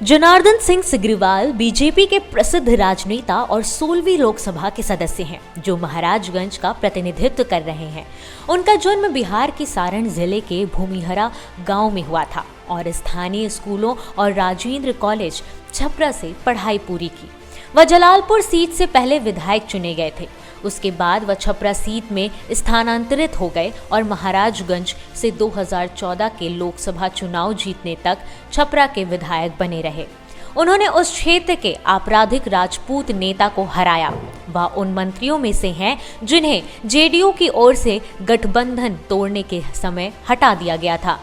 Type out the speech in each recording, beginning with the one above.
Janardan Singh Sigriwal BJP के प्रसिद्ध राजनेता और 16वीं लोकसभा के सदस्य हैं, जो महाराजगंज का प्रतिनिधित्व कर रहे हैं। उनका जन्म बिहार के सारण जिले के भूमिहरा गांव में हुआ था और स्थानीय स्कूलों और राजेंद्र कॉलेज छपरा से पढ़ाई पूरी की। वह जलालपुर सीट से पहले विधायक चुने गए थे। उसके बाद वह छपरा सीट में स्थानांतरित हो गए और महाराजगंज से 2014 के लोकसभा चुनाव जीतने तक छपरा के विधायक बने रहे। उन्होंने उस क्षेत्र के आपराधिक राजपूत नेता को हराया। वह उन मंत्रियों में से हैं जिन्हें जेडीयू की ओर से गठबंधन तोड़ने के समय हटा दिया गया था।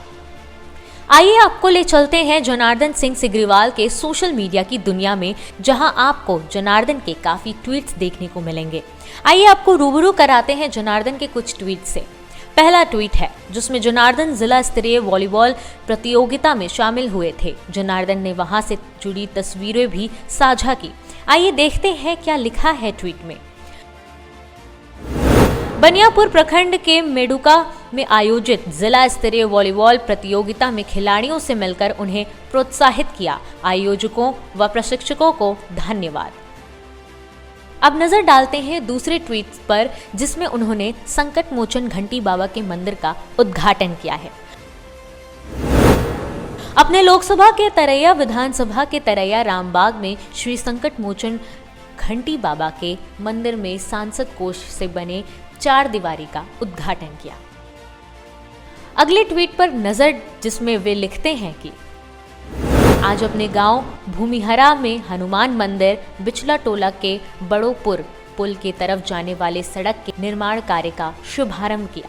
आइए आपको ले चलते हैं जनार्दन सिंह सिग्रीवाल के सोशल मीडिया की दुनिया में, जहां आपको जनार्दन के काफी ट्वीट्स देखने को मिलेंगे। आइए आपको रूबरू कराते हैं जनार्दन के कुछ ट्वीट से। पहला ट्वीट है जिसमें जनार्दन जिला स्तरीय वॉलीबॉल प्रतियोगिता में शामिल हुए थे। जनार्दन ने वहां से जुड़ी तस्वीरें भी साझा की। आइए देखते हैं क्या लिखा है ट्वीट में। बनियापुर प्रखंड के मेडुका में आयोजित जिला स्तरीय वॉलीबॉल प्रतियोगिता में खिलाड़ियों से मिलकर उन्हें प्रोत्साहित किया। आयोजकों व प्रशिक्षकों को धन्यवाद। अब नजर डालते हैं दूसरे ट्वीट पर, जिसमें उन्होंने संकट मोचन घंटी बाबा के मंदिर का उद्घाटन किया है। अपने लोकसभा के तरैया विधानसभा के तरैया रामबाग में श्री संकट मोचन घंटी बाबा के मंदिर में सांसद कोष से बने 4 दीवारी का उद्घाटन किया। अगले ट्वीट पर नजर, जिसमें वे लिखते हैं कि आज अपने गांव भूमिहरा में हनुमान मंदिर बिचला टोला के बड़ोपुर पुल की तरफ जाने वाले सड़क के निर्माण कार्य का शुभारंभ किया।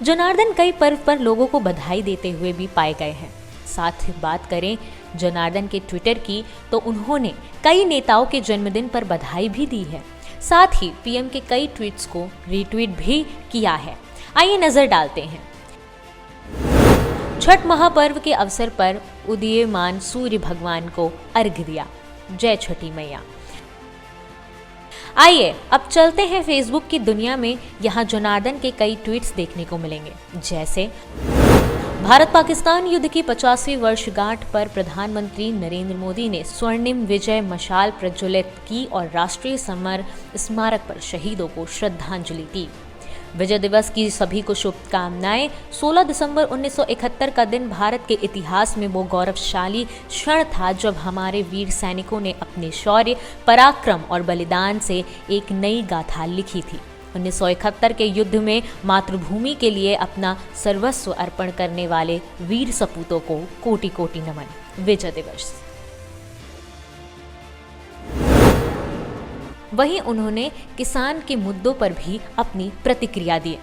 जनार्दन कई पर्व पर लोगों को बधाई देते हुए भी पाए गए हैं। साथ ही बात करें जनार्दन के ट्विटर की, तो उन्होंने कई नेताओं के जन्मदिन पर बधाई भी दी है। साथ ही पीएम के कई ट्वीट्स को रीट्वीट भी किया है। आइए नजर डालते हैं। छठ महापर्व के अवसर पर उदीयमान सूर्य भगवान को अर्घ्य दिया। जय छठी मैया। आइए अब चलते हैं फेसबुक की दुनिया में। यहाँ जनार्दन के कई ट्वीट्स देखने को मिलेंगे, जैसे भारत पाकिस्तान युद्ध की 50वीं वर्षगांठ पर प्रधानमंत्री नरेंद्र मोदी ने स्वर्णिम विजय मशाल प्रज्वलित की और राष्ट्रीय समर स्मारक पर शहीदों को श्रद्धांजलि दी। विजय दिवस की सभी को शुभकामनाएं। 16 दिसंबर 1971 का दिन भारत के इतिहास में वो गौरवशाली क्षण था जब हमारे वीर सैनिकों ने अपने शौर्य, पराक्रम और बलिदान से एक नई गाथा लिखी थी। 1971 के युद्ध में मातृभूमि के लिए अपना सर्वस्व अर्पण करने वाले वीर सपूतों को कोटि कोटि नमन। विजय दिवस। वहीं उन्होंने किसान के मुद्दों पर भी अपनी प्रतिक्रिया दी।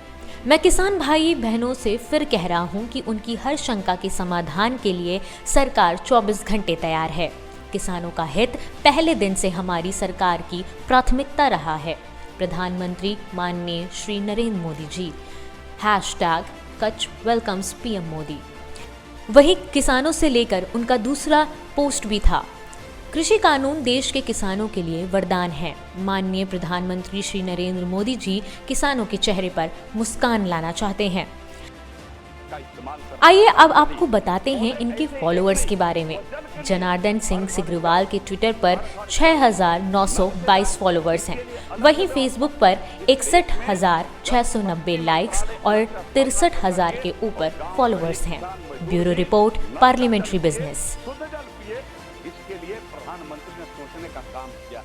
मैं किसान भाई बहनों से फिर कह रहा हूं कि उनकी हर शंका के समाधान के लिए सरकार 24 घंटे तैयार है। किसानों का हित पहले दिन से हमारी सरकार की प्राथमिकता रहा है। प्रधानमंत्री माननीय श्री नरेंद्र मोदी जी। #Kutch welcomes PM Modi. वहीं किसानों से लेकर उनका दूसरा पोस्ट भी था। कृषि कानून देश के किसानों के लिए वरदान है। माननीय प्रधानमंत्री श्री नरेंद्र मोदी जी किसानों के चेहरे पर मुस्कान लाना चाहते हैं। आइए अब आपको बताते हैं इनके फॉलोअर्स के बारे में। जनार्दन सिंह सिग्रीवाल के ट्विटर पर 6,922 फॉलोअर्स हैं। वहीं फेसबुक पर 61,690 लाइक्स और 63,000 के ऊपर फॉलोअर्स हैं। Bureau report, parliamentary business. इसके लिए प्रधानमंत्री ने सोचने का काम किया।